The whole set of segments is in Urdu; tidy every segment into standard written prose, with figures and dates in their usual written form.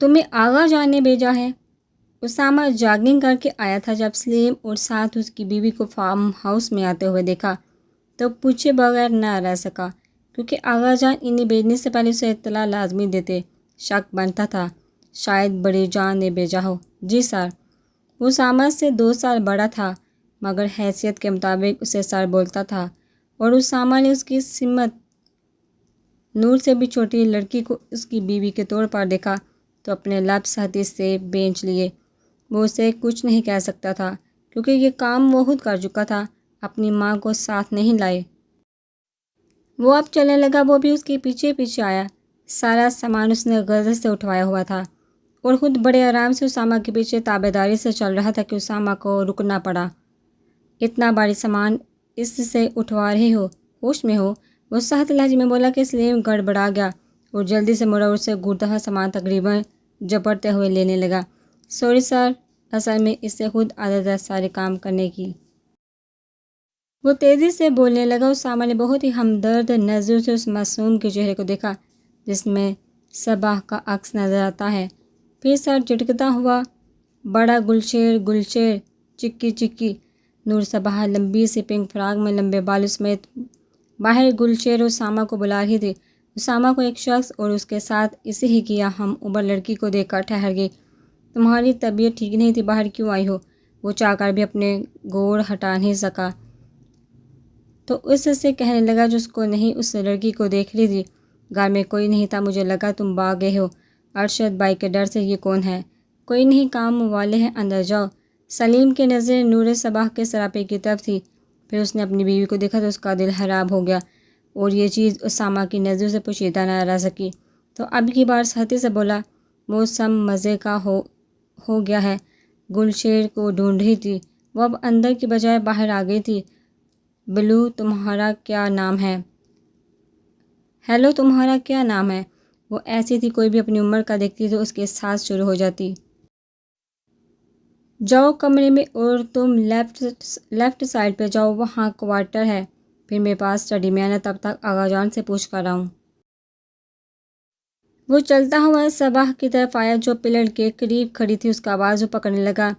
تمہیں آغا جان نے بھیجا ہے؟ اسامہ جاگنگ کر کے آیا تھا۔ جب سلیم اور ساتھ اس کی بیوی کو فارم ہاؤس میں آتے ہوئے دیکھا تو پوچھے بغیر نہ رہ سکا، کیونکہ آغا جان انہیں بھیجنے سے پہلے اسے اطلاع لازمی دیتے۔ شک بنتا تھا شاید بڑے جان نے بھیجا ہو۔ جی سر۔ وہ اسامہ سے 2 سال بڑا تھا، مگر حیثیت کے مطابق اسے سر بولتا تھا، اور اسامہ نے اس کی سمت نور سے بھی چھوٹی لڑکی کو اس کی بیوی کے طور پر دیکھا تو اپنے لب سختی سے بینچ لیے۔ وہ اسے کچھ نہیں کہہ سکتا تھا، کیونکہ یہ کام وہ خود کر چکا تھا، اپنی ماں کو ساتھ نہیں لائے۔ وہ اب چلنے لگا، وہ بھی اس کے پیچھے پیچھے آیا۔ سارا سامان اس نے غرض سے اٹھوایا ہوا تھا اور خود بڑے آرام سے اسامہ کے پیچھے تابعداری سے چل رہا تھا کہ اسامہ کو رکنا پڑا۔ اتنا بھاری سامان اس سے اٹھوا رہے ہو، ہوش میں ہو؟ وہ سخت لہجے میں بولا کہ سلیم گڑبڑا گیا اور جلدی سے مڑا اور اسے گردہ سامان تقریباً جپڑتے ہوئے لینے لگا۔ سوری سر، اصل میں اس سے خود عادت ہے سارے کام کرنے کی۔ وہ تیزی سے بولنے لگا۔ اسامہ نے بہت ہی ہمدرد نظروں سے اس معصوم کے چہرے کو دیکھا جس میں صبا کا عکس نظر آتا ہے، پھر سر جھٹکتا ہوا بڑا گلشیر گلشیر چکی چکی۔ نور صبا لمبی سی پنک فراق میں لمبے بالوں سمیت باہر گلشیر اسامہ کو بلا رہی تھی۔ اسامہ کو ایک شخص اور اس کے ساتھ اسی ہی کیا ہم عمر لڑکی کو دیکھ کر ٹھہر گئی۔ تمہاری طبیعت ٹھیک نہیں تھی، باہر کیوں آئی ہو؟ وہ چاہ کر بھی اپنے گوڑ ہٹا نہیں سکا تو اس سے کہنے لگا جو اس کو نہیں اس لڑکی کو دیکھ رہی تھی۔ گھر میں کوئی نہیں تھا، مجھے لگا تم بھاگ گئے ہو۔ ارشد بھائی کے ڈر سے۔ یہ کون ہے؟ کوئی نہیں، کام والے ہیں، اندر جاؤ۔ سلیم کی نظر نور صبا کے سراپے کی طرف تھی، پھر اس نے اپنی بیوی کو دیکھا تو اس کا دل خراب ہو گیا اور یہ چیز اسامہ کی نظروں سے پوشیدہ نہ رہ سکی، تو اب کی بار سختی سے بولا، موسم مزے کا ہو گیا ہے۔ گلشیر کو ڈھونڈ رہی تھی، وہ اب اندر کی بجائے باہر آ گئی تھی۔ بلو، تمہارا کیا نام ہے؟ ہیلو، تمہارا کیا نام ہے؟ وہ ایسی تھی، کوئی بھی اپنی عمر کا دیکھتی تو اس کے ساتھ شروع ہو جاتی۔ جاؤ کمرے میں اور تم لیفٹ سائڈ پہ جاؤ، وہاں کوارٹر ہے، پھر میرے پاس اسٹڈی میں آنا، تب تک آغا جان سے پوچھ کر آؤں۔ وہ چلتا ہوا صبا کی طرف آیا جو پلر کے قریب کھڑی تھی، اس کا بازو پکڑنے لگا۔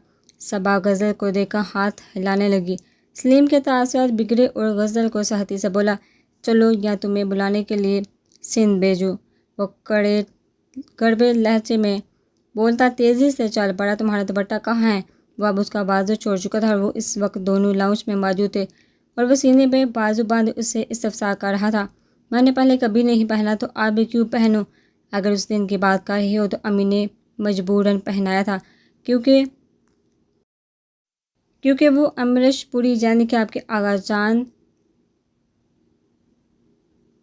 صبا غزل کو دیکھ کر ہاتھ ہلانے لگی۔ سلیم کے تاثرات بگڑے اور غزل کو سختی سے بولا، چلو یا تمہیں بلانے کے لیے سندھ بھیجوں؟ وہ کڑوے لہجے میں بولتا تیزی سے چل پڑا۔ تمہارا دوپٹہ کہاں ہے؟ وہ اب اس کا بازو چھوڑ چکا تھا اور وہ اس وقت دونوں لاؤنج میں موجود تھے اور وہ سینے پہ بازو باندھے اسے استفسار کر رہا تھا۔ میں نے پہلے کبھی نہیں پہنا تو اب بھی کیوں پہنوں؟ اگر اس دن کی بات کر رہی ہو تو امی نے مجبوراً پہنایا تھا، کیونکہ وہ امریش پوری یعنی کہ آپ کے آغا جان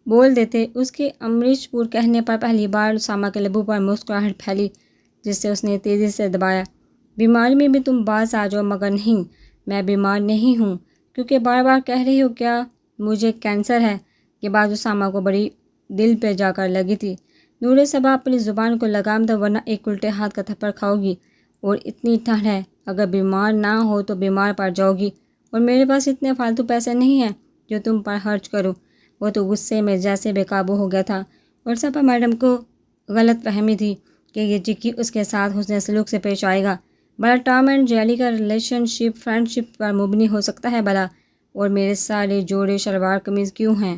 بول دیتے۔ اس کے امریش پور کہنے پر پہلی بار اسامہ کے لبوں پر مسکراہٹ پھیلی جس سے اس نے تیزی سے دبایا۔ بیماری میں بھی تم باز آ جاؤ، مگر نہیں، میں بیمار نہیں ہوں، کیونکہ بار بار کہہ رہی ہو کیا مجھے کینسر ہے؟ یہ بات اسامہ کو بڑی دل پہ جا کر لگی تھی۔ نور صبا اپنی زبان کو لگام دو ورنہ ایک الٹے ہاتھ کا تھپڑ کھاؤ گی، اور اتنی ٹھنڈ ہے، اگر بیمار نہ ہو تو بیمار پڑ جاؤ گی، اور میرے پاس اتنے فالتو پیسے نہیں ہیں جو تم پر خرچ کروں۔ وہ تو غصے میں جیسے بے قابو ہو گیا تھا، اور صبا میڈم کو غلط فہمی تھی کہ یہ چکی اس کے ساتھ حسن سلوک سے پیش آئے گا۔ بڑا ٹام اینڈ جیلی کا ریلیشن شپ فرینڈ شپ پر مبنی ہو سکتا ہے بھلا، اور میرے سارے جوڑے شلوار قمیض کیوں ہیں؟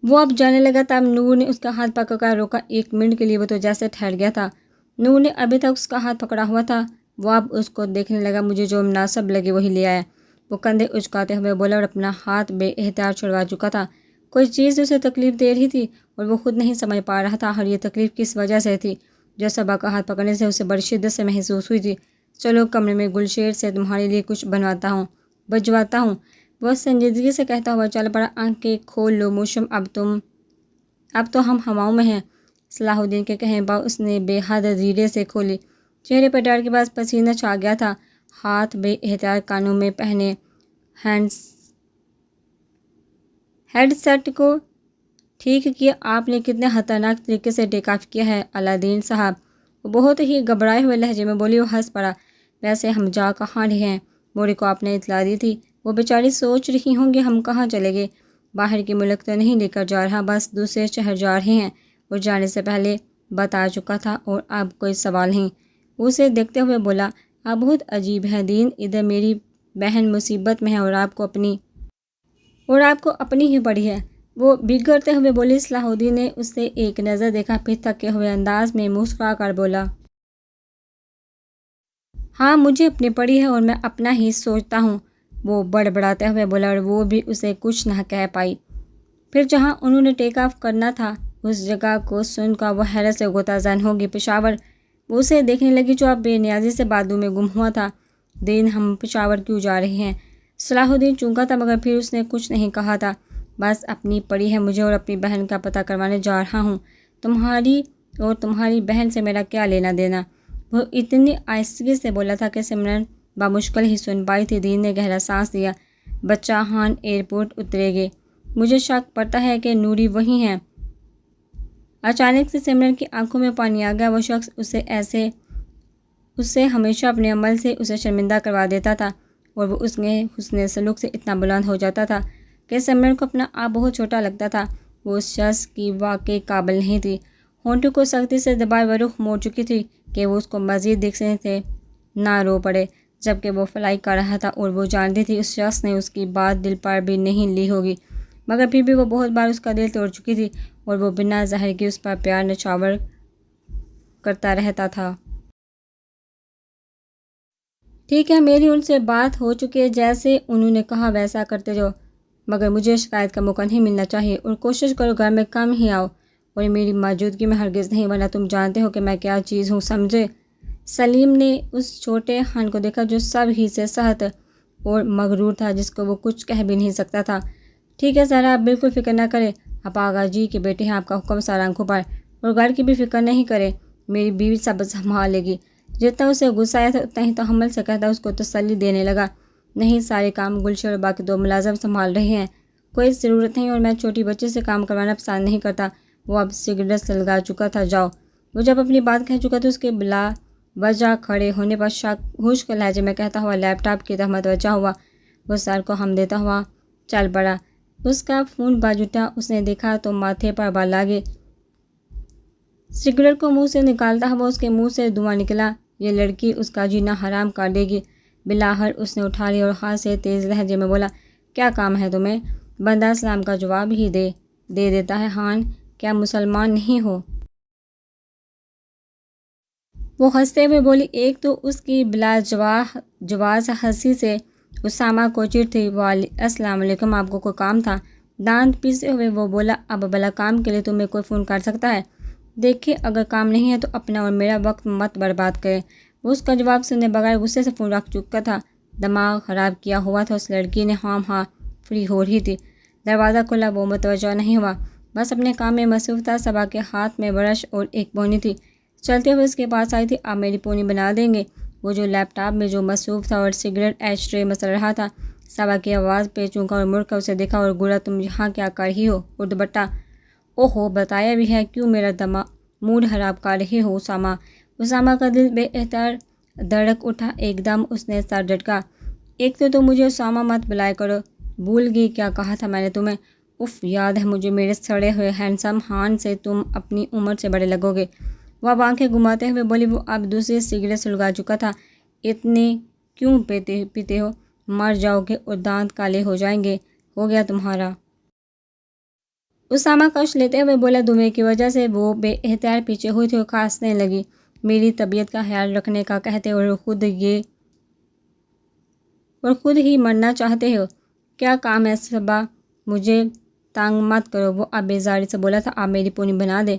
وہ اب جانے لگا، تب نور نے اس کا ہاتھ پکڑ کر روکا۔ 1 منٹ کے لیے وہ تو جیسے ٹھہر گیا تھا، نور نے ابھی تک اس کا ہاتھ پکڑا ہوا تھا۔ وہ اب اس کو دیکھنے لگا، مجھے جو مناسب لگے وہی لے آیا۔ وہ کندھے اچکاتے ہوئے بولا اور اپنا ہاتھ بے احتیاط چھڑوا چکا تھا۔ کوئی چیز اسے تکلیف دے رہی تھی اور وہ خود نہیں سمجھ پا رہا تھا، اور یہ تکلیف کس وجہ سے تھی جو صبا کا ہاتھ پکڑنے سے اسے بڑی شدت سے محسوس ہوئی تھی۔ چلو کمرے میں، گلشیر سے تمہارے لیے کچھ بھجواتا ہوں، وہ سنجیدگی سے کہتا ہوا چل پڑا۔ آنکھیں کھول لو موشم، اب تو ہم ہواؤں میں ہیں۔ صلاح الدین کے کہنے پر اس نے بے حد دھیرے سے کھولی۔ چہرے پر ڈر کے بعد پسینہ چھا گیا تھا۔ ہاتھ بے احتیاط کانوں میں پہنے ہیڈ سیٹ کو ٹھیک کیا۔ آپ نے کتنے خطرناک طریقے سے ٹیک آف کیا ہے الدین صاحب، وہ بہت ہی گھبرائے ہوئے لہجے میں بولی۔ وہ ہنس پڑا۔ ویسے ہم جا کہاں رہے ہیں؟ موری کو آپ نے اطلاع دی تھی؟ وہ بیچاری سوچ رہی ہوں گی ہم کہاں چلے گئے۔ باہر کے ملک تو نہیں لے کر جا رہا، بس دوسرے شہر جا رہے ہیں، اور جانے سے پہلے بتا چکا تھا اور اب کوئی سوال نہیں۔ اسے دیکھتے ہوئے بولا، آپ بہت عجیب ہیں دین، ادھر میری بہن مصیبت میں ہے اور آپ کو اپنی ہی پڑی ہے۔ وہ بگڑتے ہوئے بولی۔ صلاح الدین نے اسے ایک نظر دیکھا، پھر تھکے ہوئے انداز میں مسکرا کر بولا، ہاں مجھے اپنی پڑی ہے اور میں اپنا ہی سوچتا ہوں۔ وہ بڑبڑاتے ہوئے بولا اور وہ بھی اسے کچھ نہ کہہ پائی۔ پھر جہاں انہوں نے ٹیک آف کرنا تھا اس جگہ کو سن کر وہ حیرت سے غوطہ زن ہوگی۔ پشاور، وہ اسے دیکھنے لگی جو اب بے نیازی سے بادوں میں گم ہوا تھا۔ دین، ہم پشاور کیوں جا رہے ہیں؟ صلاح الدین چونکا تھا مگر پھر اس نے کچھ نہیں کہا تھا۔ بس اپنی پڑی ہے مجھے اور اپنی بہن کا پتہ کروانے جا رہا ہوں۔ تمہاری اور تمہاری بہن سے میرا کیا لینا دینا؟ وہ اتنی آہستگی سے بولا تھا کہ سمرن بامشکل ہی سن پائی تھی۔ دین نے گہرا سانس لیا۔ بچہ ہان ایئرپورٹ اترے گے، مجھے شک پڑتا ہے کہ نوری وہی ہیں۔ اچانک سے سمرن کی آنکھوں میں پانی آ گیا۔ وہ شخص اسے ہمیشہ اپنے عمل سے اسے شرمندہ کروا دیتا تھا اور وہ اس کے حسن سلوک سے اتنا بلند ہو جاتا تھا کہ سمرن کو اپنا آپ بہت چھوٹا لگتا تھا۔ وہ اس شخص کی واقعی قابل نہیں تھی۔ ہونٹوں کو سختی سے دبائے وہ رخ موڑ چکی تھی کہ وہ اس کو مزید دیکھنے سے نہ رو پڑے، جبکہ وہ فلائی کر رہا تھا اور وہ جانتی تھی اس شخص نے اس کی بات دل پر بھی نہیں لی ہوگی، مگر پھر بھی وہ بہت بار اس کا دل توڑ چکی تھی اور وہ بنا ظاہر کی اس پر پیار نچھاور کرتا رہتا تھا۔ ٹھیک ہے، میری ان سے بات ہو چکی ہے، جیسے انہوں نے کہا ویسا کرتے جاؤ، مگر مجھے شکایت کا موقع نہیں ملنا چاہیے، اور کوشش کرو گھر میں کم ہی آؤ اور میری موجودگی میں ہرگز نہیں، ورنہ تم جانتے ہو کہ میں کیا چیز ہوں، سمجھے؟ سلیم نے اس چھوٹے خان کو دیکھا جو سب ہی سے سخت اور مغرور تھا، جس کو وہ کچھ کہہ بھی نہیں سکتا تھا۔ ٹھیک ہے سارا، آپ بالکل فکر نہ کریں، آپ آغا جی کے بیٹے ہیں، آپ کا حکم سارا آنکھوں پر، اور گھر کی بھی فکر نہیں کریں، میری بیوی سب سنبھال لے گی۔ جتنا اسے غصہ آیا تھا اتنا ہی تحمل سے کہتا اس کو تسلی دینے لگا، نہیں سارے کام گلشن اور باقی دو ملازم سنبھال رہے ہیں، کوئی ضرورت نہیں، اور میں چھوٹی بچی سے کام کروانا پسند نہیں کرتا۔ وہ اب سگریٹ سلگا چکا تھا۔ جاؤ۔ وہ جب اپنی بات کہہ چکا تو اس کے بلا وجہ کھڑے ہونے پر خشک لہجے میں کہتا ہوا لیپ ٹاپ کی طرف متوجہ ہوا۔ وہ سر کو ہم دیتا ہوا چل پڑا۔ اس کا فون بج اٹھا۔ اس نے دیکھا تو ماتھے پر بال آ گئے۔ سگریٹ کو منہ سے نکالتا ہوا اس کے منہ سے دھواں نکلا۔ یہ لڑکی اس کا جینا حرام کر دے گی۔ بلاخر اس نے اٹھا لی اور ہاتھ سے تیز لہجے میں بولا، کیا کام ہے تمہیں؟ بندہ سلام کا جواب ہی دے دیتا ہے۔ ہان، کیا مسلمان نہیں ہو؟ وہ ہنستے ہوئے بولی۔ ایک تو اس کی بلا جواز ہنسی سے اسامہ کو چڑ تھی۔ السلام علیکم، آپ کو کوئی کام تھا؟ دانت پیستے ہوئے وہ بولا، اب بلا کام کے لیے تمہیں کوئی فون کر سکتا ہے؟ دیکھیں اگر کام نہیں ہے تو اپنا اور میرا وقت مت برباد کریں۔ وہ اس کا جواب سننے بغیر غصے سے فون رکھ چکا تھا۔ دماغ خراب کیا ہوا تھا اس لڑکی نے۔ ہاں فری ہو رہی تھی۔ دروازہ کھلا، وہ متوجہ نہیں ہوا، بس اپنے کام میں مصروف تھا۔ صبا کے ہاتھ میں برش اور ایک پونی تھی، چلتے ہوئے اس کے پاس آئی تھی۔ آپ میری پونی بنا دیں گے؟ وہ جو لیپ ٹاپ میں جو مصروف تھا اور سگریٹ ایش ٹرے مسل رہا تھا، صبا کی آواز پہ چونکا اور مڑ کر اسے دیکھا اور گوڑا، تم یہاں کیا کر رہی ہو؟ اور دوپٹہ؟ اوہو، بتایا بھی ہے، کیوں میرا موڈ خراب کر رہی ہو اسامہ؟ اسامہ کا دل بے اختیار دھڑک اٹھا۔ ایک دم اس نے سر جھٹکا۔ ایک تو تم مجھے اسامہ مت بلایا کرو، بھول گئی کیا کہا تھا میں نے تمہیں؟ اف، یاد ہے مجھے، میرے سڑے ہوئے ہینڈسم ہان سے تم اپنی عمر سے بڑے لگو گے۔ وہ اب آنکھیں گھماتے ہوئے بولی۔ وہ اب دوسری سگریٹ سلگا چکا تھا۔ اتنے کیوں پیتے ہو؟ مر جاؤ گے اور دانت کالے ہو جائیں گے، ہو گیا تمہارا؟ اسامہ کش لیتے ہوئے بولا۔ دھویں کی وجہ سے وہ بے اختیار پیچھے ہوئی تھی اور کھانسنے لگی۔ میری طبیعت کا خیال رکھنے کا کہتے اور خود ہی مرنا چاہتے ہو؟ کیا کام ہے صبا؟ مجھے تنگ مت کرو، وہ اب بیزاری سے بولا تھا۔ آپ میری پونی بنا دیں۔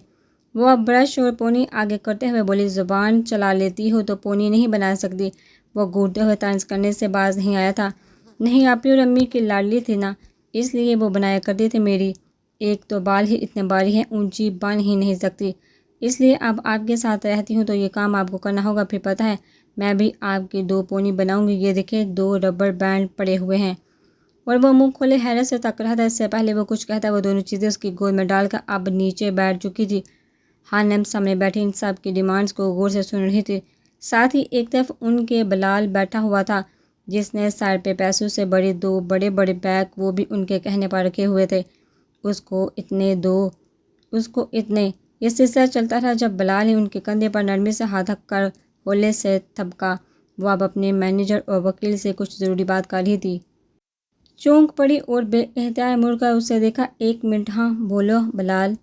وہ اب برش اور پونی آگے کرتے ہوئے بولی، زبان چلا لیتی ہو تو پونی نہیں بنا سکتی؟ وہ گھورتے ہوئے طنز کرنے سے باز نہیں آیا تھا۔ نہیں، آپی اور امی کی لاڈلی تھی نا، اس لیے وہ بنایا کرتی تھی۔ میری ایک تو بال ہی اتنے باری ہیں، اونچی بن ہی نہیں سکتی، اس لیے اب آپ کے ساتھ رہتی ہوں تو یہ کام آپ کو کرنا ہوگا۔ پھر پتہ ہے میں بھی آپ کی 2 پونی بناؤں گی۔ یہ دیکھیں 2 ربر بینڈ پڑے ہوئے ہیں۔ اور وہ منہ کھولے حیرت سے تک رہا تھا۔ اس سے پہلے وہ کچھ کہتا وہ دونوں چیزیں اس کی گود میں ڈال کر اب نیچے بیٹھ چکی تھی۔ ہانم سامنے بیٹھی ان سب کی ڈیمانڈز کو غور سے سن رہی تھی، ساتھ ہی ایک طرف ان کے بلال بیٹھا ہوا تھا جس نے سر پہ پیسوں سے بڑے 2 بڑے بیگ، وہ بھی ان کے کہنے پر رکھے ہوئے تھے۔ اس کو اتنے یہ سلسلہ چلتا رہا جب بلال نے ان کے کندھے پر نرمی سے ہاتھ رکھ کر ہولے سے تھپکا۔ وہ اب اپنے مینیجر اور وکیل سے کچھ ضروری بات کر رہی تھی۔ چونک پڑی اور بے اختیار مڑ کر اسے دیکھا۔ ایک منٹ، ہاں بولو بلال۔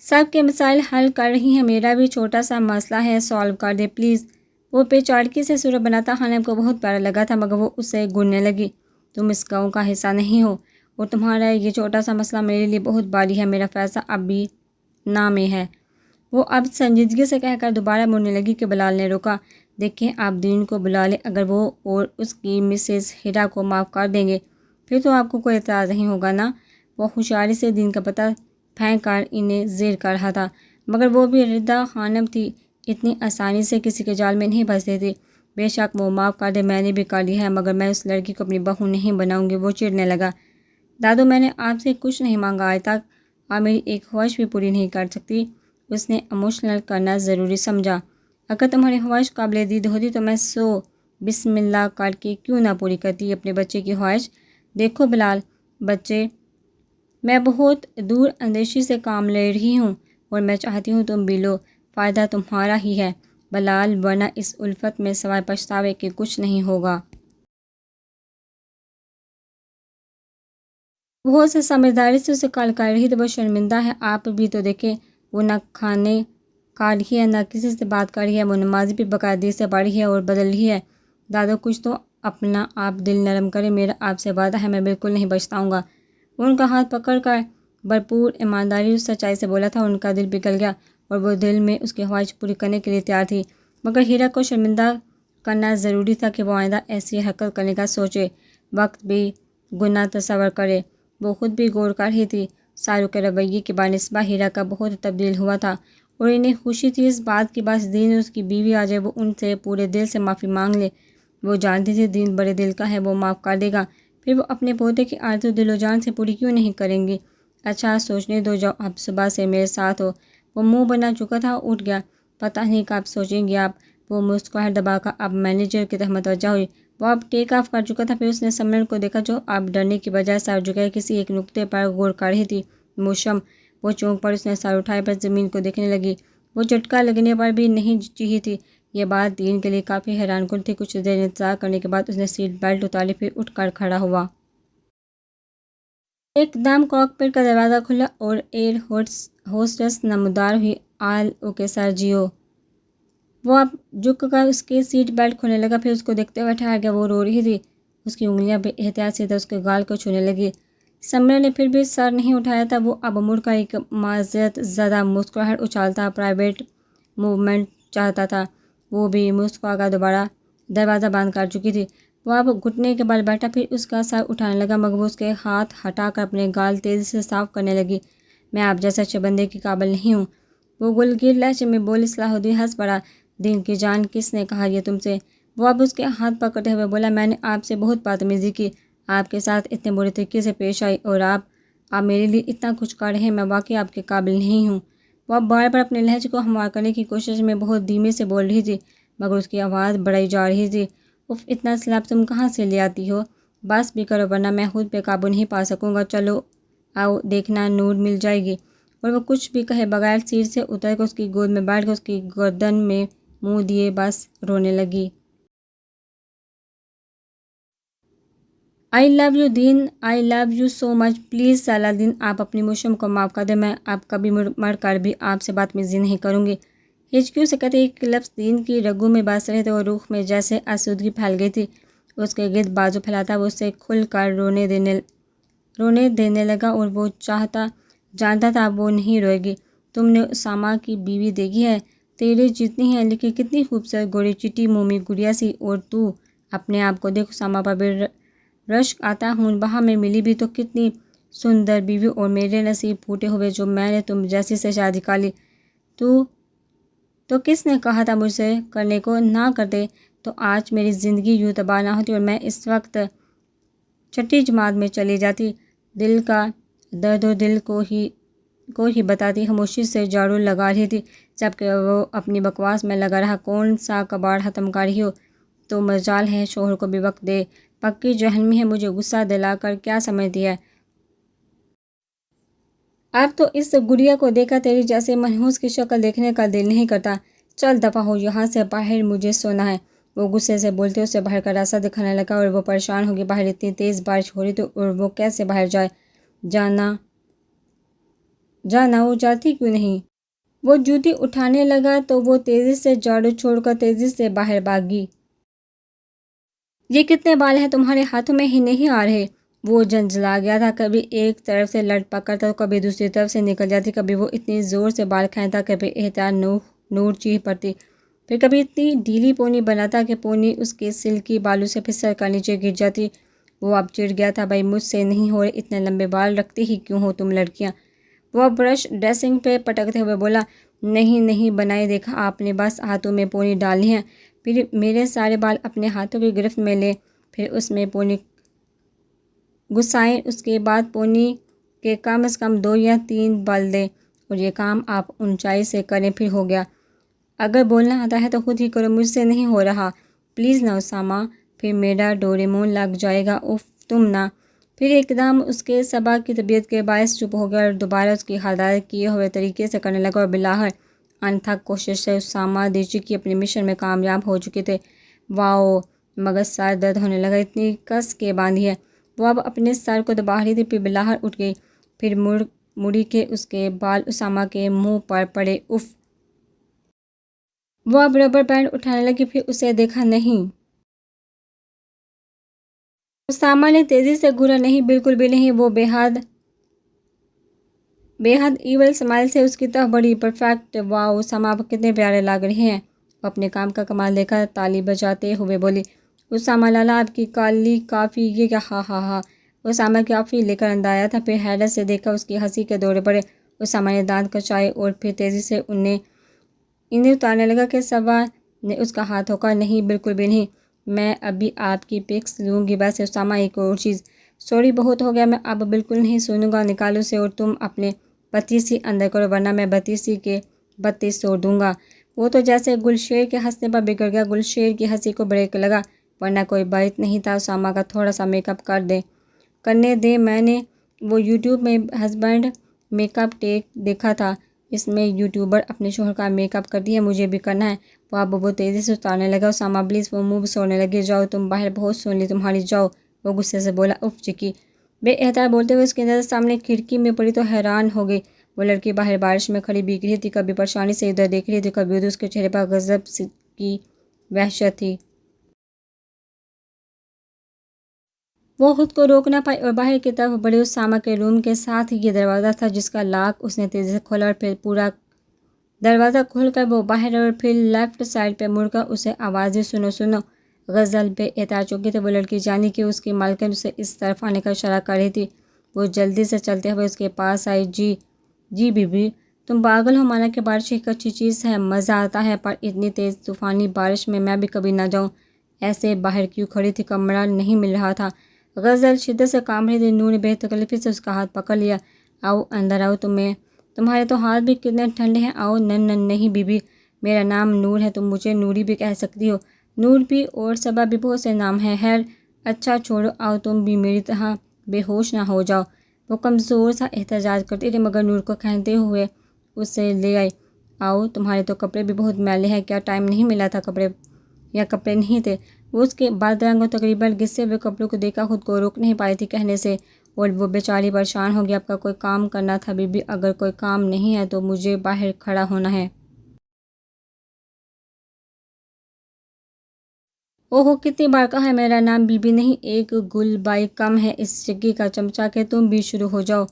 سب کے مسائل حل کر رہی ہیں، میرا بھی چھوٹا سا مسئلہ ہے، سالو کر دے پلیز۔ وہ پیچاڑکی سے صورت بناتا حنیف کو بہت پیارا لگا تھا، مگر وہ اسے گڑنے لگی۔ تم اس گاؤں کا حصہ نہیں ہو اور تمہارا یہ چھوٹا سا مسئلہ میرے لیے بہت بھاری ہے، میرا فیصلہ اب بھی نا میں ہے۔ وہ اب سنجیدگی سے کہہ کر دوبارہ مڑنے لگی کہ بلال نے روکا۔ دیکھیں آپ دین کو بلا لیں، اگر وہ اور اس کی مسز ہیرا کو معاف کر دیں گے پھر تو آپ کو کوئی اعتراض نہیں ہوگا نا؟ وہ ہوشیاری سے دین کا پتہ پھینک کر انہیں زیر کر رہا تھا، مگر وہ بھی ردا خانم تھی، اتنی آسانی سے کسی کے جال میں نہیں پھنستی تھی۔ بے شک وہ معاف کر دے، میں نے بھی کر لیا ہے، مگر میں اس لڑکی کو اپنی بہو نہیں بناؤں گی۔ وہ چڑھنے لگا۔ دادو میں نے آپ سے کچھ نہیں مانگا آج تک، آپ میری ایک خواہش بھی پوری نہیں کر سکتی۔ اس نے ایموشنل کرنا ضروری سمجھا۔ اگر تمہاری خواہش قابل دید ہوتی تو میں 100 بسم اللہ کر کے کیوں نہ پوری کرتی اپنے بچے کی خواہش۔ دیکھو بلال، بچے، میں بہت دور اندیشی سے کام لے رہی ہوں اور میں چاہتی ہوں تم بھی لو، فائدہ تمہارا ہی ہے بلال، ورنہ اس الفت میں سوائے پچھتاوے کے کچھ نہیں ہوگا۔ بہت سے سمجھداری سے اسے کال کر رہی تو وہ شرمندہ ہے، آپ بھی تو دیکھیں، وہ نہ کھانے کھا رہی ہے نہ کسی سے بات کر رہی ہے، وہ نماز بھی باقاعدگی سے پڑھ رہی ہے اور بدل رہی ہے۔ دادو کچھ تو اپنا آپ دل نرم کرے، میرا آپ سے وعدہ ہے میں بالکل نہیں پچھتاؤں گا۔ وہ ان کا ہاتھ پکڑ کر بھرپور ایمانداری اور سچائی سے بولا تھا، ان کا دل پگھل گیا اور وہ دل میں اس کی خواہش پوری کرنے کے لیے تیار تھی، مگر ہیرا کو شرمندہ کرنا ضروری تھا کہ وہ آئندہ ایسی حرکت کرنے کا سوچے، وقت بھی گناہ تصور کرے۔ وہ خود بھی غور کر رہی تھی، سارو کے رویے کے بانسبت ہیرا کا بہت تبدیل ہوا تھا اور انہیں خوشی تھی اس بات کی، بس دین اس کی بیوی آ جائے، وہ ان سے پورے دل سے معافی مانگ لے۔ وہ جانتی تھی دین بڑے دل کا ہے، وہ معاف کر دے گا، پھر وہ اپنے پوتے کی آرزو دل و جان سے پوری کیوں نہیں کریں گی؟ اچھا سوچنے دو، جب آپ صبح سے میرے ساتھ ہو۔ وہ منہ بنا چکا تھا، اٹھ گیا۔ پتہ نہیں کب سوچیں گے آپ؟ وہ مسکراہٹ دبا کر اب مینیجر کی طرف متوجہ ہوئی۔ وہ اب ٹیک آف کر چکا تھا، پھر اس نے سمرن کو دیکھا جو اب ڈرنے کی بجائے سر جھکائے کسی ایک نقطے پر غور کر رہی تھی۔ موشم، وہ چونک پر اس نے سر اٹھائے پر زمین کو دیکھنے لگی۔ وہ جھٹکا لگنے پر بھی نہیں چیخی تھی۔ یہ بات دین کے لیے کافی حیران کن تھی۔ کچھ دیر انتظار کرنے کے بعد اس نے سیٹ بیلٹ اتاری، پھر اٹھ کر کھڑا ہوا۔ ایک دم کاکپٹ کا دروازہ کھلا اور ایئر ہوسٹس نمودار ہوئی، آل اوکے سر جیو۔ وہ اب جھک کر اس کے سیٹ بیلٹ کھولنے لگا، پھر اس کو دیکھتے ہوئے ٹھہر گیا۔ وہ رو رہی تھی، اس کی انگلیاں بے احتیاط سیدھے اس کے گال کو چھونے لگی۔ سمرن نے پھر بھی سر نہیں اٹھایا تھا۔ وہ اب مڑ کر ایک معذرت زدہ مسکراہٹ اچھالتا پرائیویٹ موومنٹ چاہتا تھا۔ وہ بھی مسکرا کر دوبارہ دروازہ بند کر چکی تھی۔ وہ اب گھٹنے کے بل بیٹھا، پھر اس کا سر اٹھانے لگا، مگر وہ اس کے ہاتھ ہٹا کر اپنے گال تیزی سے صاف کرنے لگی۔ میں آپ جیسے اچھے بندے کی قابل نہیں ہوں، وہ گلگیر لہجے میں بولی۔ صلاح الدین ہنس پڑا، دین کی جان کس نے کہا یہ تم سے؟ وہ اب اس کے ہاتھ پکڑتے ہوئے بولا، میں نے آپ سے بہت بدتمیزی کی، آپ کے ساتھ اتنے برے طریقے سے پیش آئی اور آپ میرے لیے اتنا کچھ کر رہے ہیں، میں واقعی آپ کے قابل نہیں ہوں۔ وہ اب بار بار اپنے لہجے کو ہموار کرنے کی کوشش میں بہت دھیمے سے بول رہی تھی، مگر اس کی آواز بڑھائی جا رہی تھی۔ اف، اتنا سلپ تم کہاں سے لے آتی ہو؟ بس بھی کرو ورنہ میں خود پہ قابو نہیں پا سکوں گا۔ چلو آؤ، دیکھنا نور مل جائے گی۔ اور وہ کچھ بھی کہے بغیر سیٹ سے اتر کر اس کی گود میں بیٹھ کر اس کی گردن میں منہ دیے بس رونے لگی۔ I love you Din, I love you so much, please Salahuddin آپ اپنی موشم کو معاف کر دیں، میں اب کبھی مر کر بھی آپ سے بدتمیزی نہیں کروں گی۔ ہچکیوں سے کہتے ایک لفظ دین کی رگوں میں بس رہے تھے اور روح میں جیسے آسودگی پھیل گئی تھی۔ اس کے گرد بازو پھیلاتا وہ اسے کھل کر رونے دینے لگا اور وہ جانتا تھا اب وہ نہیں روئے گی۔ تم نے اسامہ کی بیوی دیکھی ہے؟ تیرے جتنی ہے لیکن کتنی خوبصورت، گوری چٹی مومی گڑیا سی، اور تو اپنے آپ کو دیکھ، اسامہ پر بھی رشک آتا، خون بہا میں ملی بھی تو کتنی سندر بیوی، اور میرے نصیب پھوٹے ہوئے جو میں نے تم جیسی سے شادی کر لی۔ تو کس نے کہا تھا مجھ سے کرنے کو؟ نہ کرتے تو آج میری زندگی یوں تباہ نہ ہوتی اور میں اس وقت چھٹی جماعت میں چلی جاتی۔ دل کا درد و دل کو ہی بتاتی خاموشی سے جھاڑو لگا رہی تھی، جبکہ وہ اپنی بکواس میں لگا رہا۔ کون سا کباڑ ختم کر رہی ہو؟ تو مجال ہے شوہر کو بھی وقت دے، پکی جہنمی ہے، مجھے غصہ دلا کر کیا سمجھتی ہے؟ اب تو اس گڑیا کو دیکھا تیری جیسے منحوس کی شکل دیکھنے کا دل نہیں کرتا، چل دفع ہو یہاں سے باہر، مجھے سونا ہے۔ وہ غصے سے بولتے اسے باہر کا راستہ دکھانے لگا اور وہ پریشان ہو گئی، باہر اتنی تیز بارش ہو رہی تھی اور وہ کیسے باہر جائے، جانا وہ جاتی کیوں نہیں؟ وہ جوتی اٹھانے لگا تو وہ تیزی سے جھاڑو چھوڑ کر تیزی سے باہر بھاگی۔ یہ کتنے بال ہیں تمہارے ہاتھوں میں ہی نہیں آ رہے؟ وہ جھنجھلا گیا تھا، کبھی ایک طرف سے لٹ پکڑتا تو کبھی دوسری طرف سے نکل جاتی، کبھی وہ اتنی زور سے بال کھینچتا کبھی احتیاط نور چیخ پڑتی، پھر کبھی اتنی ڈھیلی پونی بناتا کہ پونی اس کے سلکی بالوں سے پھسل کر نیچے گر جاتی۔ وہ اب چڑ گیا تھا، بھائی مجھ سے نہیں ہو رہے، اتنے لمبے بال رکھتی ہی کیوں ہو تم لڑکیاں؟ وہ برش ڈریسنگ پہ پٹکتے ہوئے بولا، نہیں نہیں بنائی، دیکھا آپ نے، بس ہاتھوں میں پونی ڈالنی ہے، پھر میرے سارے بال اپنے ہاتھوں کی گرفت میں لے، پھر اس میں پونی گھسائیں، اس کے بعد پونی کے کم از کم 2 یا 3 بال دیں، اور یہ کام آپ اونچائی سے کریں، پھر ہو گیا۔ اگر بولنا آتا ہے تو خود ہی کرو، مجھ سے نہیں ہو رہا، پلیز نا اسامہ، پھر میرا ڈوریمون لگ جائے گا، اف تم نا۔ پھر ایک دم اس کے صبا کی طبیعت کے باعث چپ ہو گیا اور دوبارہ اس کی ہدایت کیے ہوئے طریقے سے کرنے لگا، اور بلاہر انتھک کوشش سے اسامہ دیچی کی اپنی مشن میں کامیاب ہو چکے تھے۔ واؤ، مگر سر درد ہونے لگا، اتنی کس کے باندھی ہے۔ وہ اب اپنے سر کو دبا رہی تھی، پھر بلاہر اٹھ گئی، پھر مڑی کے اس کے بال اسامہ کے منہ پر پڑے، اف۔ وہ اب ربر بینڈ اٹھانے لگی، پھر اسے دیکھا نہیں۔ اسامہ نے تیزی سے گھورا، نہیں بالکل بھی نہیں۔ وہ بے حد ایول اسمائل سے اس کی طرف بڑھی، پرفیکٹ، واؤ اسامہ آپ کتنے پیارے لگ رہے ہیں۔ وہ اپنے کام کا کمال دیکھا تالی بجاتے ہوئے بولی، اسامہ لالا آپ کی کالی کافی، یہ کیا، ہاں ہاں ہاں۔ اسامہ کافی لے کر اندر آیا تھا، پھر حیرت سے دیکھا اس کی ہنسی کے دورے پڑے۔ اسامہ نے دانت کچائے اور پھر تیزی سے انہیں اتارنے لگا کہ صبا نے اس کا ہاتھ روکا، نہیں بالکل بھی نہیں، میں ابھی آپ کی پکس لوں گی، ویسے اسامہ ایک اور چیز، سوری بہت ہو گیا، میں اب بالکل نہیں سنوں گا، نکالو سے اور تم اپنے 32 اندر کرو ورنہ میں 32 کے 32 توڑ دوں گا۔ وہ تو جیسے گلشیر کے ہنسنے پر بگڑ گیا، گلشیر کی ہنسی کو بریک لگا، ورنہ کوئی بات نہیں تھا، اسامہ کا تھوڑا سا میک اپ کرنے دیں، میں نے وہ یوٹیوب میں ہسبینڈ میک اپ ٹیک دیکھا تھا، اس میں یوٹیوبر اپنے شوہر کا میک اپ کرتی ہے، مجھے بھی کرنا ہے۔ وہ تیزی سے اتارنے لگا، اسامہ پلیز، وہ منہ سوڑنے لگے، جاؤ تم باہر، بہت سن لی تمہاری، جاؤ۔ وہ غصے سے بولا، اف چکی۔ بے احتیاط بولتے ہوئے اس کی نظر سامنے کھڑکی میں پڑی تو حیران ہو گئی، وہ لڑکی باہر بارش میں کھڑی بھیگ رہی تھی، کبھی پریشانی سے ادھر دیکھ رہی تھی، کبھی ادھر، اس کے چہرے پر غضب کی وحشت تھی۔ وہ خود کو روک نہ پائی اور باہر کی طرف بڑی، اسامہ کے روم کے ساتھ ہی یہ دروازہ تھا جس کا لاک اس نے تیزی سے کھولا اور پھر پورا دروازہ کھول کر وہ باہر اور پھر لیفٹ سائڈ پہ مڑ کر اسے آواز دی، سنو سنو۔ غزل بے احتیاط چونکی تھی وہ لڑکی، جانی کہ اس کی مالکن اسے اس طرف آنے کا اشارہ کر رہی تھی۔ وہ جلدی سے چلتے ہوئے اس کے پاس آئی، جی بی بی، تم پاگل ہو، مانا کہ بارش ایک اچھی چیز ہے، مزہ آتا ہے، پر اتنی تیز طوفانی بارش میں بھی کبھی نہ جاؤں، ایسے باہر کیوں کھڑی تھی، کمرہ نہیں مل رہا تھا۔ غزل شدت سے کانپ رہی تھی، نور نے بے تکلفی سے اس کا ہاتھ پکڑ لیا، آؤ اندر آؤ، تمہارے تو ہاتھ بھی کتنے ٹھنڈے ہیں، آؤ۔ نہیں بی بی، میرا نام نور ہے، تم مجھے نوری بھی کہہ سکتی ہو، نور بھی اور صبا بھی، بہت سے نام ہیں، خیر اچھا چھوڑو، آؤ تم بھی میری طرح بے ہوش نہ ہو جاؤ۔ وہ کمزور سا احتجاج کرتی تھی مگر نور کو کھینچتے ہوئے اسے لے آئی، آؤ، تمہارے تو کپڑے بھی بہت میلے ہیں، کیا ٹائم نہیں ملا تھا، کپڑے نہیں تھے؟ وہ اس کے بعد رنگ اور تقریباً گسے ہوئے کپڑوں کو دیکھا خود کو روک نہیں پائی تھی کہنے سے، اور وہ بیچاری پریشان ہو گئی، آپ کا کوئی کام کرنا تھا بی بی، اگر کوئی کام نہیں ہے تو مجھے باہر کھڑا ہونا ہے۔ اوہو، کتنی بار کہا ہے میرا نام بی بی نہیں، ایک گل بائی کم ہے اس چکی کا چمچہ کہ تم بھی شروع ہو جاؤ۔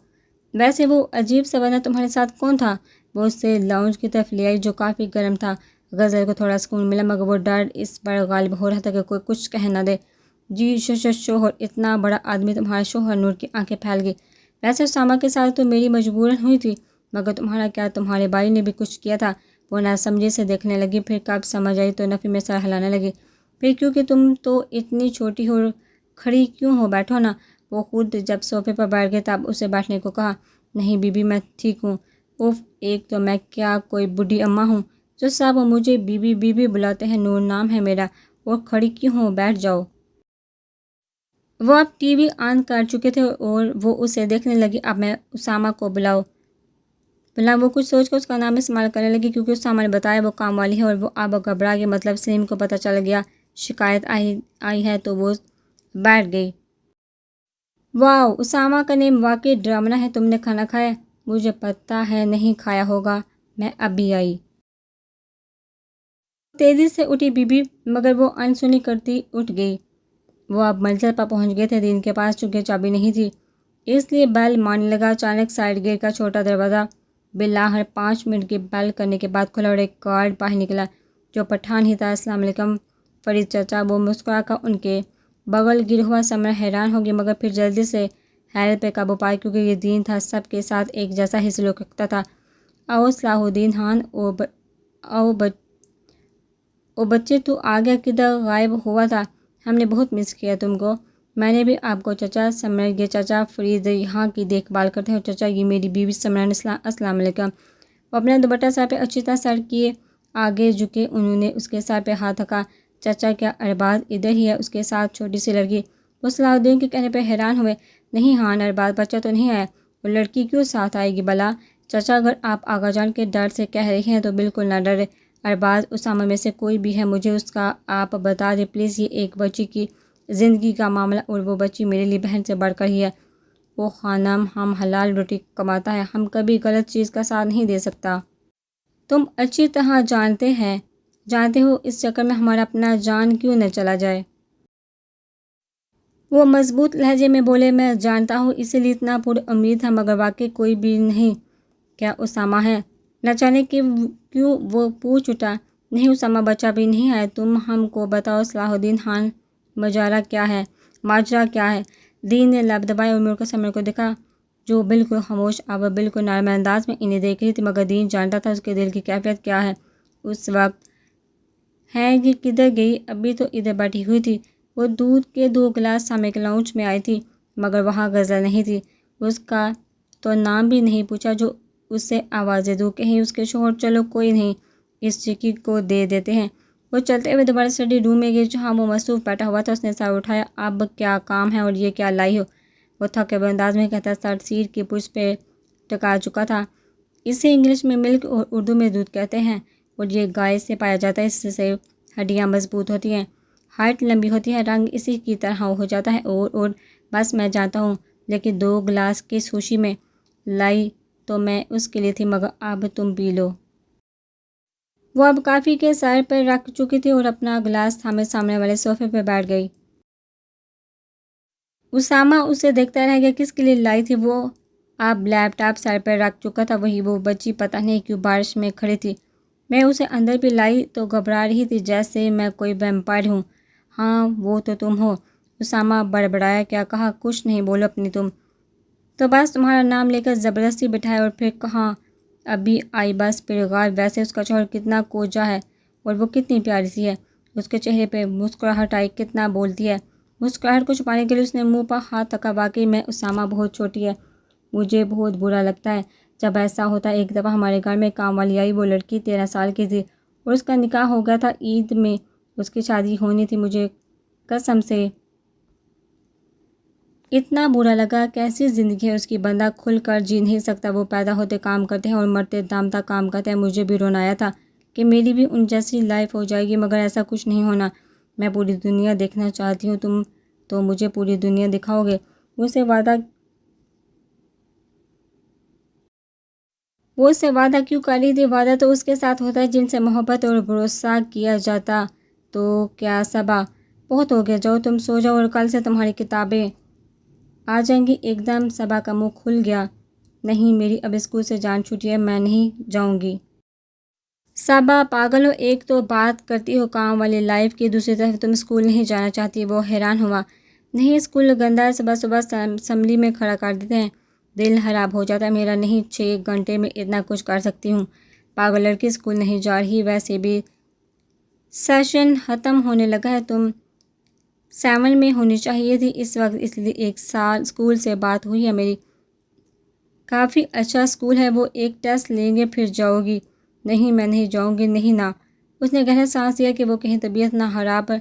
ویسے وہ عجیب سا بندہ تمہارے ساتھ کون تھا؟ وہ اسے لاؤنج کی طرف لے آئی جو کافی گرم تھا۔ غزل کو تھوڑا سکون ملا مگر وہ ڈر اس پر غالب ہو رہا تھا کہ کوئی کچھ کہہ نہ دے۔ جی شوہر، اتنا بڑا آدمی تمہارا شوہر؟ نور کی آنکھیں پھیل گئی۔ ویسے اسامہ کے ساتھ تو میری مجبوراً ہوئی تھی، مگر تمہارا کیا، تمہارے بھائی نے بھی کچھ کیا تھا؟ وہ ناسمجھی سے دیکھنے لگی، پھر کب سمجھ آئی تو نفی میں سر ہلانے لگی، پھر کیونکہ تم تو اتنی چھوٹی ہو، کھڑی کیوں ہو، بیٹھو نا۔ وہ خود جب صوفے پر بیٹھ گئے تب اسے بیٹھنے کو کہا، نہیں بی بی میں ٹھیک ہوں، اوف، ایک تو میں کیا کوئی بڈھی اماں ہوں جو سب مجھے بی بی بلاتے ہیں، نور نام ہے میرا، اور کھڑی کیوں ہو، بیٹھ جاؤ۔ وہ اب ٹی وی آن کر چکے تھے اور وہ اسے دیکھنے لگی، اب میں اسامہ کو بلاؤ؟ فلاں وہ کچھ سوچ کر اس کا نام استعمال کرنے لگی کیونکہ اسامہ نے بتایا وہ کام والی ہے اور وہ اب گھبرا گئی، مطلب سلیم کو پتہ چل گیا شکایت آئی ہے تو وہ بیٹھ گئی۔ واو، اسامہ کا نیم واقعی ڈرامنا ہے، تم نے کھانا کھایا؟ مجھے پتہ ہے نہیں کھایا ہوگا، میں ابھی آئی۔ تیزی سے اٹھی بی بی، مگر وہ انسنی کرتی اٹھ گئی۔ وہ اب منزل پر پہنچ گئے تھے۔ دین کے پاس چونکہ چابی نہیں تھی اس لیے بیل مارنے لگا۔ اچانک سائڈ گیٹ کا چھوٹا دروازہ بالآخر 5 منٹ کی بیل کرنے کے بعد کھلا اور ایک گارڈ باہر نکلا جو پٹھان ہی تھا۔ السلام علیکم فرید چچا، وہ مسکرا کر ان کے بغل گر ہوا۔ سمرا حیران ہوگی مگر پھر جلدی سے حیرت پہ قابو پایا کیونکہ یہ دین تھا، سب کے ساتھ ایک جیسا ہی سلوک رکھتا تھا۔ او صلاح الدین خان، او بچے تو آ گیا، کدھر غائب ہوا تھا؟ ہم نے بہت مس کیا تم کو۔ میں نے بھی آپ کو چچا۔ سمرا، یہ چچا فرید یہاں کی دیکھ بھال کرتے ہیں، اور چچا یہ میری بیوی سمرا۔ السلام علیکم۔ وہ اپنا دوپٹہ سر پہ اچھی طرح سر کیے آگے جھکے، انہوں نے اس کے سر پہ ہاتھ رکھا۔ چچا کیا ارباز ادھر ہی ہے؟ اس کے ساتھ چھوٹی سی لڑکی؟ وہ صلاح الدین کے کہنے پہ حیران ہوئے۔ نہیں خان، ارباز بچہ تو نہیں آیا، وہ لڑکی کیوں ساتھ آئے گی بلا؟ چچا اگر آپ آغا جان کے ڈر سے کہہ رہے ہیں تو بالکل نہ ڈرے، ارباز اسامہ میں سے کوئی بھی ہے، مجھے اس کا آپ بتا دیں پلیز، یہ ایک بچی کی زندگی کا معاملہ اور وہ بچی میرے لیے بہن سے بڑھ کر ہی ہے۔ وہ خانم، ہم حلال روٹی کماتا ہے، ہم کبھی غلط چیز کا ساتھ نہیں دے سکتا۔ تم اچھی طرح جانتے ہو اس چکر میں ہمارا اپنا جان کیوں نہ چلا جائے؟ وہ مضبوط لہجے میں بولے۔ میں جانتا ہوں، اسی لیے اتنا پر امید تھا، مگر واقعی کوئی بھی نہیں۔ کیا اسامہ ہے؟ نہ جانے کیوں وہ پوچھ اٹھا۔ نہیں، اسامہ بچہ بھی نہیں آیا۔ تم ہم کو بتاؤ صلاح الدین خان، ماجرا کیا ہے؟ دین نے لب دبائے اور مڑ کر سمر کو دیکھا جو بالکل خاموش، اب بالکل نرم انداز میں انہیں دیکھ رہی تھی، مگر دین جانتا تھا اس کے دل کی کیفیت کیا ہے اس وقت۔ ہے یہ کدھر گئی؟ ابھی تو ادھر بیٹھی ہوئی تھی۔ وہ دودھ کے 2 گلاس سامنے کے لاؤنج میں آئی تھی، مگر وہاں غزل نہیں تھی۔ اس کا تو نام بھی نہیں پوچھا جو اس سے آوازیں دوں، کہیں اس کے شوہر۔ چلو کوئی نہیں، اس چکی کو دے دیتے ہیں۔ وہ چلتے ہوئے دوبارہ اسٹڈی روم میں گئی جہاں وہ مصروف بیٹھا ہوا تھا۔ اس نے سر اٹھایا۔ اب کیا کام ہے اور یہ کیا لائی ہو؟ وہ تھکے ہوئے انداز میں کہتا سر سیٹ کی پشت پہ ٹکا چکا تھا۔ اسے انگلش میں ملک اور اردو میں دودھ کہتے ہیں، اور یہ گائے سے پایا جاتا ہے۔ اس سے ہڈیاں مضبوط ہوتی ہیں، ہائٹ لمبی ہوتی ہے، رنگ اسی کی طرح ہو جاتا ہے۔ اور بس میں جانتا ہوں، لیکن 2 گلاس کس خوشی میں لائی تو میں اس کے لیے تھی، مگر اب تم پی لو۔ وہ اب کافی کے سر پر رکھ چکی تھی اور اپنا گلاس تھامے سامنے والے صوفے پہ بیٹھ گئی۔ اسامہ اسے دیکھتا رہ گیا۔ کس کے لیے لائی تھی؟ وہ اب لیپ ٹاپ سر پر رکھ چکا تھا۔ وہی وہ بچی پتہ نہیں کیوں بارش میں کھڑی تھی۔ میں اسے اندر بھی لائی تو گھبرا رہی تھی جیسے میں کوئی ویمپائر ہوں۔ ہاں وہ تو تم ہو۔ اسامہ بڑبڑایا۔ کیا کہا؟ کچھ نہیں، بولو اپنی تم۔ تو بس تمہارا نام لے کر زبردستی بٹھایا اور پھر کہاں ابھی آئی بس پھر غائب۔ ویسے اس کا شوہر کتنا کوجا ہے اور وہ کتنی پیاری سی ہے، اس کے چہرے پہ مسکراہٹ آئی، کتنا بولتی ہے۔ مسکراہٹ کو چھپانے کے لیے اس نے منہ پر ہاتھ رکھا۔ واقعی میں اسامہ بہت چھوٹی ہے، مجھے بہت برا لگتا ہے جب ایسا ہوتا ہے۔ ایک دفعہ ہمارے گھر میں کام والی آئی، وہ لڑکی 13 سال کی تھی اور اس کا نکاح ہو گیا تھا، عید میں اس کی شادی ہونی تھی۔ مجھے قسم سے اتنا برا لگا، کیسی زندگی ہے اس کی، بندہ کھل کر جی نہیں سکتا۔ وہ پیدا ہوتے کام کرتے ہیں اور مرتے دم تک کام کرتے ہیں۔ مجھے بھی رونا آیا تھا کہ میری بھی ان جیسی لائف ہو جائے گی، مگر ایسا کچھ نہیں ہونا۔ میں پوری دنیا دیکھنا چاہتی ہوں، تم تو مجھے پوری دنیا دکھاؤ گے؟ وہ اس سے وعدہ کیوں کر رہی تھی؟ وعدہ تو اس کے ساتھ ہوتا ہے جن سے محبت اور بھروسہ کیا جاتا۔ تو کیا صبا؟ بہت ہو گیا، جاؤ تم سو جاؤ، اور کل سے تمہاری کتابیں آ جائیں گی۔ ایک دم صبا کا منہ کھل گیا۔ نہیں، میری اب اسکول سے جان چھوٹی ہے، میں نہیں جاؤں گی۔ صبا پاگل ہو، ایک تو بات کرتی ہو کام والی لائف کی، دوسری طرف تم اسکول نہیں جانا چاہتی۔ وہ حیران ہوا۔ نہیں، اسکول گندا ہے، صبح صبح اسمبلی میں کھڑا کر دیتے ہیں، دل خراب ہو جاتا ہے میرا۔ نہیں، 6 گھنٹے میں اتنا کچھ کر سکتی ہوں۔ پاگل لڑکی، اسکول نہیں جا رہی، ویسے بھی سیشن ختم ہونے لگا ہے، تم 7 میں ہونی چاہیے تھی اس وقت، اس لیے 1 سال اسکول سے بات ہوئی ہے میری۔ کافی اچھا اسکول ہے، وہ ایک ٹیسٹ لیں گے پھر جاؤ گی۔ نہیں، میں نہیں جاؤں گی، نہیں نا۔ اس نے گہرا سانس لیا کہ وہ کہیں طبیعت نہ خراب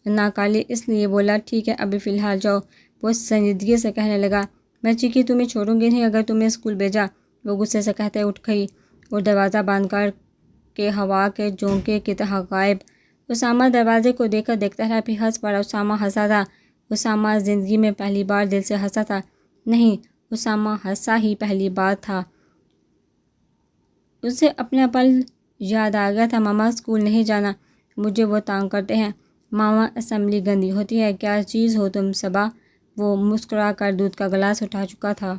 نہ کر لے، اس لیے بولا ٹھیک ہے ابھی فی الحال جاؤ۔ وہ سنجیدگی سے کہنے لگا، میں چکی تمہیں چھوڑوں گی نہیں اگر تمہیں اسکول بھیجا۔ وہ غصے سے کہتے اٹھ گئی اور دروازہ بند کر کے ہوا کے جھونکے کی طرح غائب۔ اسامہ دروازے کو دیکھ کر دیکھتا رہا، پھر ہنس پڑا۔ اسامہ ہنسا تھا۔ اسامہ زندگی میں پہلی بار دل سے ہنسا تھا۔ نہیں، اسامہ ہنسا ہی پہلی بار تھا۔ اسے اپنا پل یاد آ گیا تھا۔ ماما اسکول نہیں جانا، مجھے وہ تانگ کرتے ہیں۔ ماما اسمبلی گندی ہوتی ہے، کیا چیز ہو تم صبا؟ وہ مسکرا کر دودھ کا گلاس اٹھا چکا تھا۔